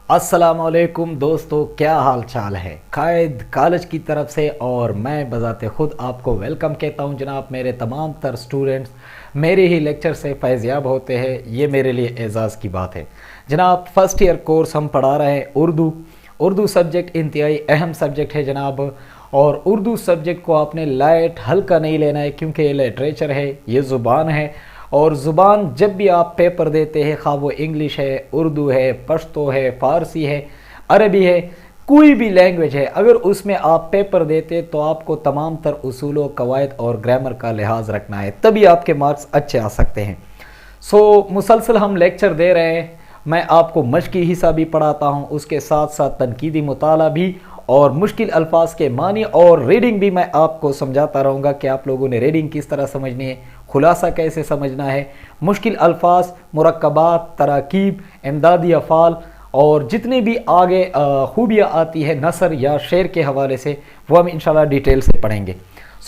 अस्सलाम वालेकुम दोस्तों, क्या हाल चाल है। कायद कॉलेज की तरफ से और मैं बजाते ख़ुद आपको वेलकम कहता हूं जनाब। मेरे तमाम तर स्टूडेंट्स मेरे ही लेक्चर से फैज़याब होते हैं, ये मेरे लिए एज़ाज़ की बात है जनाब। फ़र्स्ट ईयर कोर्स हम पढ़ा रहे हैं उर्दू सब्जेक्ट इंतहाई अहम सब्जेक्ट है जनाब। और उर्दू सब्जेक्ट को आपने लाइट हल्का नहीं लेना है, क्योंकि ये लिटरेचर है, ये ज़ुबान है। और ज़ुबान जब भी आप पेपर देते हैं, खा वो इंग्लिश है, उर्दू है, पश्तो है, फ़ारसी है, अरबी है, कोई भी लैंग्वेज है, अगर उसमें आप पेपर देते तो आपको तमाम तर उसूलों, कवायद और ग्रामर का लिहाज रखना है, तभी आपके मार्क्स अच्छे आ सकते हैं। मुसलसल हम लेक्चर दे रहे हैं। मैं आपको मश्की हिस्सा भी पढ़ाता हूँ, उसके साथ साथ तनकीदी मुताला भी और मुश्किल अल्फाज के मानी और रीडिंग भी मैं आपको समझाता रहूँगा कि आप लोगों ने रीडिंग किस तरह समझनी है, खुलासा कैसे समझना है, मुश्किल अल्फाज, मुरक्कबात, तराकीब, इमदादी अफ़ाल और जितने भी आगे खूबियाँ आती है नसर या शेर के हवाले से, वो हम इंशाल्लाह डिटेल से पढ़ेंगे।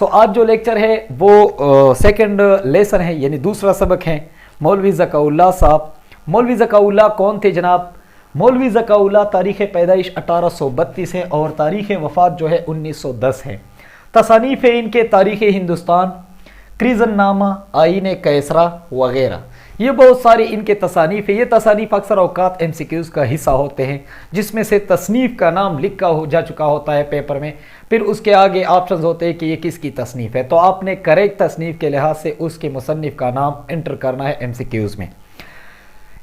आज जो लेक्चर है वो सेकंड लेसन है, यानी दूसरा सबक है। मौलवी ज़काउल्लाह साहब। मौलवी ज़काउल्लाह कौन थे जनाब? मौलवी ज़काउल्लाह तारीख़ पैदाइश 1832 है और तारीख़ वफ़ात जो है 1910 है। तसानीफ़ इनके तारीख़ हिंदुस्तान, क्रिज़न नामा, आईन कैसरा वग़ैरह, ये बहुत सारी इनके तसानीफ़ है। ये तसानीफ़ अक्सर औकात MCQs का हिस्सा होते हैं, जिसमें से तसनीफ़ का नाम लिखा हो जा चुका होता है पेपर में, फिर उसके आगे ऑप्शन होते हैं कि ये किसकी तसनीफ़ है, तो आपने करेक्ट तसनीफ़ के लिहाज से उसके मुसन्निफ़ का नाम एंटर करना है MCQs में।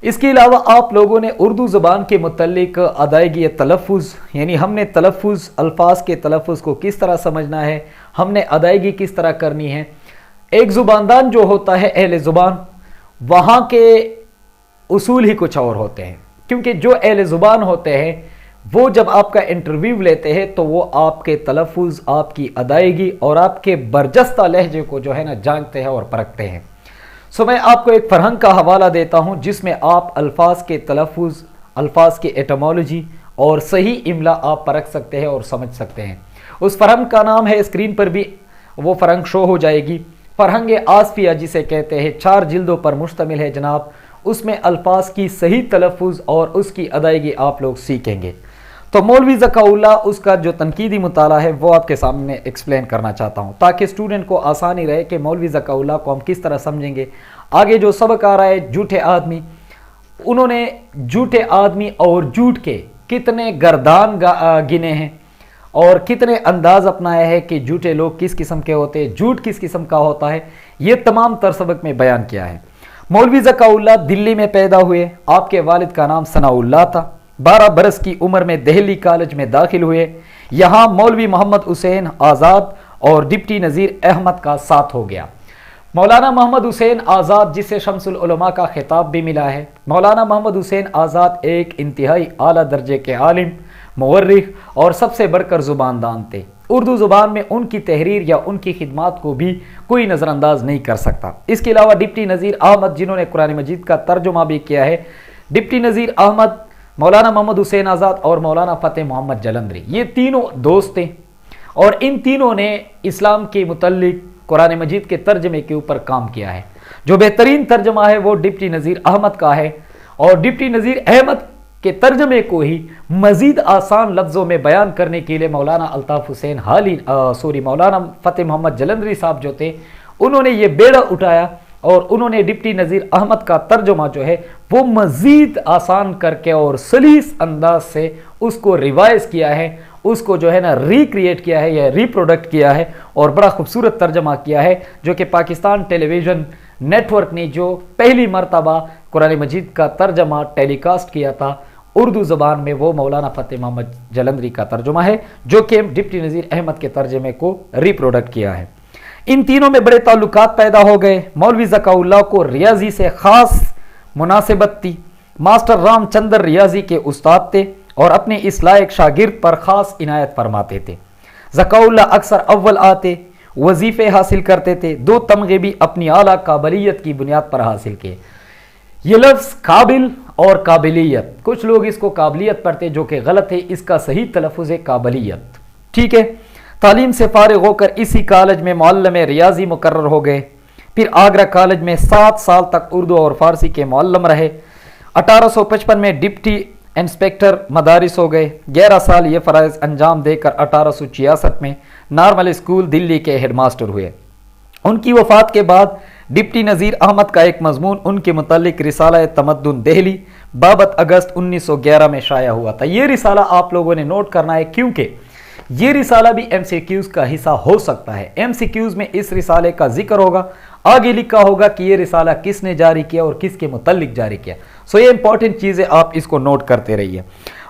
इसके अलावा आप लोगों ने उर्दू ज़बान के मुतल्लिक अदायगी तलफ़ुज़, यानी हमने तलफ़ुज़, अल्फाज के तलफ़ुज़ को किस तरह समझना है, हमने अदायगी किस तरह करनी है। एक ज़ुबानदान जो होता है, अहले ज़ुबान, वहाँ के उसूल ही कुछ और होते हैं, क्योंकि जो अहले ज़ुबान होते हैं वो जब आपका इंटरव्यू लेते हैं तो वो आपके तलफ़ुज़, आपकी अदायगी और आपके बरजस्ता लहजे को जो है ना जांचते हैं और परखते हैं। मैं आपको एक फरहंग का हवाला देता हूँ, जिसमें आप अल्फाज के तलफ़ुज़, अल्फाज की एटमोलॉजी और सही इमला आप परख सकते हैं और समझ सकते हैं। उस फरहंग का नाम है, स्क्रीन पर भी वो फरहंग शो हो जाएगी, फरहंग आसफिया जिसे कहते हैं। 4 जिल्दों पर मुश्तमिल है जनाब। उसमें अल्फाज की सही तलफ़ुज़ और उसकी अदायगी आप लोग सीखेंगे। तो मौलवी ज़काउल्लाह, उसका जो तनकीदी मुताला है वो आपके सामने एक्सप्लेन करना चाहता हूँ, ताकि स्टूडेंट को आसानी रहे कि मौलवी ज़काउल्लाह को हम किस तरह समझेंगे। आगे जो सबक आ रहा है, झूठे आदमी, उन्होंने झूठे आदमी और झूठ के कितने गर्दान गिने हैं और कितने अंदाज अपनाए हैं कि झूठे लोग किस किस्म के होते हैं, झूठ किस किस्म का होता है, ये तमाम तर सबक में बयान किया है। मौलवी ज़काउल्लाह दिल्ली में पैदा हुए। आपके वालिद का नाम सनाउल्लाह था। 12 बरस की उम्र में दिल्ली कॉलेज में दाखिल हुए। यहाँ मौलवी मोहम्मद हुसैन आज़ाद और डिप्टी नज़ीर अहमद का साथ हो गया। मौलाना मोहम्मद हुसैन आज़ाद, जिसे शम्सुल उलमा का खिताब भी मिला है, मौलाना मोहम्मद हुसैन आज़ाद एक इंतहाई आला दर्जे के आलिम, मुवर्रिख और सबसे बढ़कर ज़ुबानदान थे। उर्दू ज़ुबान में उनकी तहरीर या उनकी खिदमात को भी कोई नज़रअंदाज नहीं कर सकता। इसके अलावा डिप्टी नज़ीर अहमद, जिन्होंने कुरान मजीद का तर्जुमा भी किया है, डिप्टी नज़ीर अहमद, मौलाना मोहम्मद हुसैन आज़ाद और मौलाना फ़तेह मोहम्मद जलंधरी, ये तीनों दोस्त थे और इन तीनों ने इस्लाम के मुतल्लिक कुरान मजीद के तर्जमे के ऊपर काम किया है। जो बेहतरीन तर्जमा है वो डिप्टी नज़ीर अहमद का है और डिप्टी नज़ीर अहमद के तर्जमे को ही मज़ीद आसान लफ्ज़ों में बयान करने के लिए मौलाना अल्ताफ़ हुसैन मौलाना फ़तेह मोहम्मद जलंधरी साहब जो थे, उन्होंने ये बेड़ा उठाया और उन्होंने डिप्टी नज़ीर अहमद का तर्जुमा जो है वो मज़ीद आसान करके और सलीस अंदाज से उसको रिवाइज किया है, उसको जो है ना रिक्रिएट किया है या रिप्रोडक्ट किया है और बड़ा खूबसूरत तर्जमा किया है, जो कि पाकिस्तान टेलीविज़न नेटवर्क ने जो पहली मरतबा कुरान मजीद का तर्जमा टेलीकास्ट किया था उर्दू ज़बान में, वो मौलाना फ़तेह मोहम्मद जलंधरी का तर्जुमा है, जो कि डिप्टी नज़ीर अहमद के तर्जमे को रिप्रोडक्ट किया है। इन तीनों में बड़े ताल्लुकात पैदा हो गए। मौलवी ज़काउल्लाह को रियाजी से ख़ास मुनासिबत थी। मास्टर रामचंद्र रियाजी के उस्ताद थे और अपने इस लायक शागिर्द पर ख़ास इनायत फरमाते थे। ज़काउल्लाह अक्सर अव्वल आते, वजीफ़े हासिल करते थे। 2 तमगे भी अपनी आला काबिलियत की बुनियाद पर हासिल किए। ये लफ्ज़ काबिल और काबिलियत, कुछ लोग इसको काबिलियत पढ़ते जो कि गलत है, इसका सही तलफ़ुज़ है काबिलियत। ठीक है। तालीम से फारिग होकर इसी कॉलेज में मुअल्लिम रियाजी मुकर्रर हो गए। फिर आगरा कॉलेज में 7 साल तक उर्दू और फ़ारसी के मुअल्लिम रहे। 1855 में डिप्टी इंस्पेक्टर मदारिस हो गए। 11 साल ये फ़राइज़ अंजाम देकर 1866 में नॉर्मल स्कूल दिल्ली के हेडमास्टर हुए। उनकी वफ़ात के बाद डिप्टी नज़ीर अहमद का एक मजमून उनके मुतालिक रिसाला तमद्दुन दहली 22 अगस्त 1911 में शाया हुआ था। ये रिसाला आप लोगों ने नोट करना है, क्योंकि ये रिसाला भी MCQs का हिस्सा हो सकता है। MCQs में इस रिसाले का जिक्र होगा, आगे लिखा होगा कि ये रिसाला किसने जारी किया और किसके मुतालिक जारी किया। सो ये इंपॉर्टेंट चीज़ें आप इसको नोट करते रहिए।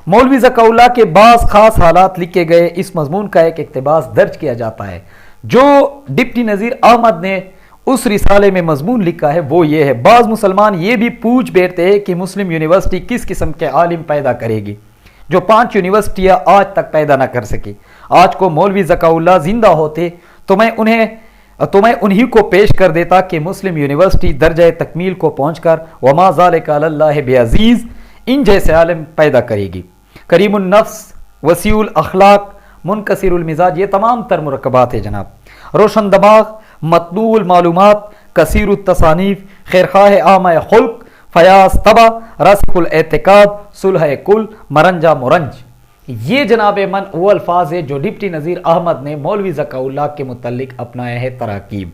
मौलवी ज़काउल्लाह के बास खास हालात लिखे गए, इस मजमून का एक इक्तिबास दर्ज किया जाता है। जो डिप्टी नज़ीर अहमद ने उस रिसाले में मजमून लिखा है वो ये है। बाज़ मुसलमान ये भी पूछ बैठते हैं कि मुस्लिम यूनिवर्सिटी किस किस्म के आलिम पैदा करेगी जो 5 यूनिवर्सिटियां आज तक पैदा ना कर सकी। आज को मौलवी ज़काउल्लाह जिंदा होते तो मैं उन्हीं को पेश कर देता कि मुस्लिम यूनिवर्सिटी दर्जा तकमील को पहुंचकर वमा ज़ालिका अलल्लाहि बिअज़ीज़ इन जैसे आलिम पैदा करेगी। करीमुन नफ्स, वसीउल अखलाक, मुनकसिरुल मिजाज, ये तमाम तर मुरक्कबात है जनाब। रोशन दमाग, मतलूल मालूमात, कसीरुत तसानीफ, खैरखाह आमा खुल्क, फयाज तबा, रसिकुल एतिकाद, सुलह कुल, मरंजा मुरंज, ये जनाब मन वो अल्फाज है जो डिप्टी नज़ीर अहमद ने मौलवी ज़काउल्लाह के मुतल्लिक अपनाए हैं तराकीब।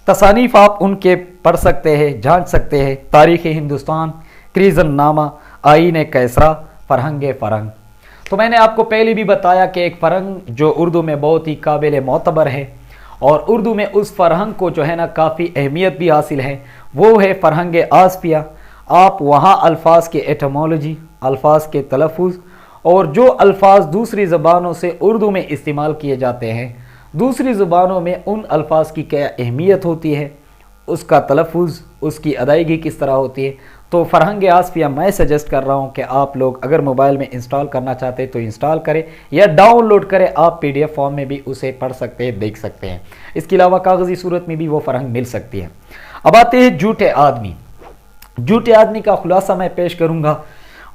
तसानीफ आप उनके पढ़ सकते हैं, जांच सकते हैं। तारीख़ हिंदुस्तान, क्रीज़न नामा, आईन कैसरा, फरहंग फ़रंग। तो मैंने आपको पहले भी बताया कि एक फ़रंग जो उर्दू में बहुत ही काबिल मोतबर है और उर्दू में उस फ़रहंग को जो है ना काफ़ी अहमियत भी हासिल है, वो है फ़रहंग आसफिया। आप वहाँ अल्फाज के एटमोलॉजी, अल्फाज के तलफ़ुज़ और जो अल्फाज दूसरी ज़बानों से उर्दू में इस्तेमाल किए जाते हैं, दूसरी ज़बानों में उन अल्फाज की क्या अहमियत होती है, उसका तलफ़ुज़, उसकी अदायगी किस तरह होती है। तो फ़रहंग आसफिया मैं सजेस्ट कर रहा हूँ कि आप लोग अगर मोबाइल में इंस्टॉल करना चाहते हैं तो इंस्टॉल करें या डाउनलोड करें। आप PDF फॉर्म में भी उसे पढ़ सकते हैं, देख सकते हैं। इसके अलावा कागज़ी सूरत में भी वो फ़रहंग मिल सकती है। अब आते हैं झूठे आदमी। झूठे आदमी का खुलासा मैं पेश करूँगा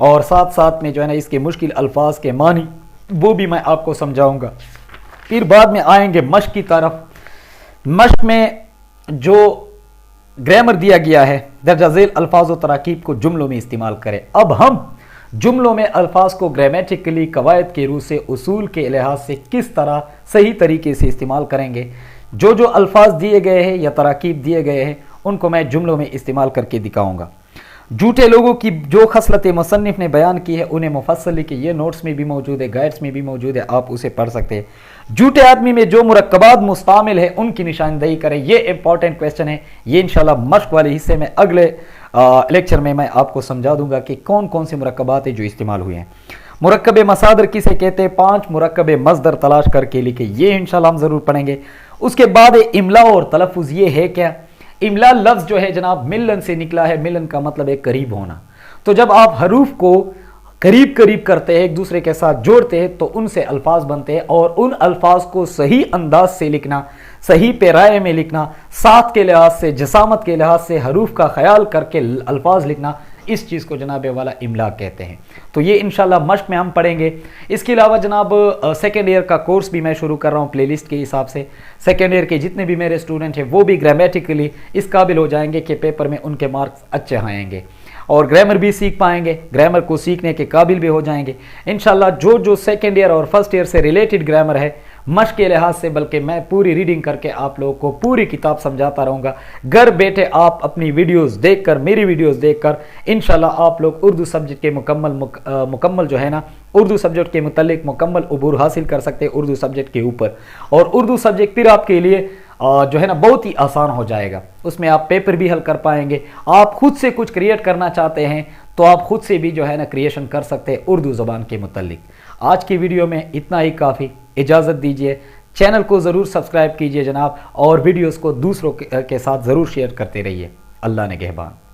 और साथ साथ में जो है ना इसके मुश्किल अल्फाज के मानी वो भी मैं आपको समझाऊँगा। फिर बाद में आएंगे मश्क की तरफ। मश्क में जो ग्रामर दिया गया है, दर्जा झेल अल्फाज व तराकीब को जुमलों में इस्तेमाल करें। अब हम जुमलों में अल्फाज को ग्रामेटिकली कवायद के रूह से उसूल के लिहाज से किस तरह सही तरीके से इस्तेमाल करेंगे। जो अल्फाज दिए गए हैं या तराकीब दिए गए हैं उनको मैं जुमलों में इस्तेमाल करके दिखाऊंगा। झूठे लोगों की जो खसलत मुसन्निफ ने बयान की है उन्हें मुफस्सल लिखे, ये नोट्स में भी मौजूद है, गाइड्स में भी मौजूद है, आप उसे पढ़ सकते हैं। झूठे आदमी में जो मुरक्कबात मुस्तामिल है उनकी निशानदेही करें। ये इंपॉर्टेंट क्वेश्चन है, ये इंशाल्लाह मश्क वाले हिस्से में अगले लेक्चर में मैं आपको समझा दूंगा कि कौन कौन से मुरक्कबात है जो इस्तेमाल हुए हैं। मुरक्कब मसादर किसे कहते हैं, 5 मुरक्कब मसदर तलाश करके लिखे, ये इंशाल्लाह हम ज़रूर पढ़ेंगे। उसके बाद इमला और तलफ़ुज़, ये है क्या। इमला लफ्ज़ जो है जनाब मिलन से निकला है, मिलन का मतलब है करीब होना। तो जब आप हरूफ को करीब करीब करते हैं, एक दूसरे के साथ जोड़ते हैं तो उनसे अल्फाज बनते हैं और उन अल्फाज को सही अंदाज से लिखना, सही पैराए में लिखना, साथ के लिहाज से, जसामत के लिहाज से हरूफ का ख्याल करके अल्फाज लिखना, इस चीज़ को जनाब वाला इमला कहते हैं। तो ये इंशाल्लाह मश्क में हम पढ़ेंगे। इसके अलावा जनाब सेकेंड ईयर का कोर्स भी मैं शुरू कर रहा हूँ प्लेलिस्ट के हिसाब से। सेकेंड ईयर के जितने भी मेरे स्टूडेंट हैं वो भी ग्रामेटिकली इस काबिल हो जाएंगे कि पेपर में उनके मार्क्स अच्छे आएंगे और ग्रामर भी सीख पाएंगे, ग्रामर को सीखने के काबिल भी हो जाएंगे इंशाल्लाह। जो सेकेंड ईयर और फर्स्ट ईयर से रिलेटेड ग्रामर है मश्क के लिहाज से, बल्कि मैं पूरी रीडिंग करके आप लोगों को पूरी किताब समझाता रहूँगा। घर बैठे आप अपनी वीडियोस देखकर, मेरी वीडियोस देखकर इंशाल्लाह आप लोग उर्दू सब्जेक्ट के मुकम्मल जो है ना, उर्दू सब्जेक्ट के मुतल्लिक मुकम्मल उबूर हासिल कर सकते हैं उर्दू सब्जेक्ट के ऊपर। और उर्दू सब्जेक्ट फिर आपके लिए जो है ना बहुत ही आसान हो जाएगा, उसमें आप पेपर भी हल कर पाएंगे। आप खुद से कुछ क्रिएट करना चाहते हैं तो आप खुद से भी जो है ना क्रिएशन कर सकते हैं उर्दू ज़बान के मुतल्लिक। आज की वीडियो में इतना ही काफ़ी, इजाज़त दीजिए। चैनल को ज़रूर सब्सक्राइब कीजिए जनाब और वीडियोस को दूसरों के साथ ज़रूर शेयर करते रहिए। अल्लाह ने निगहबान।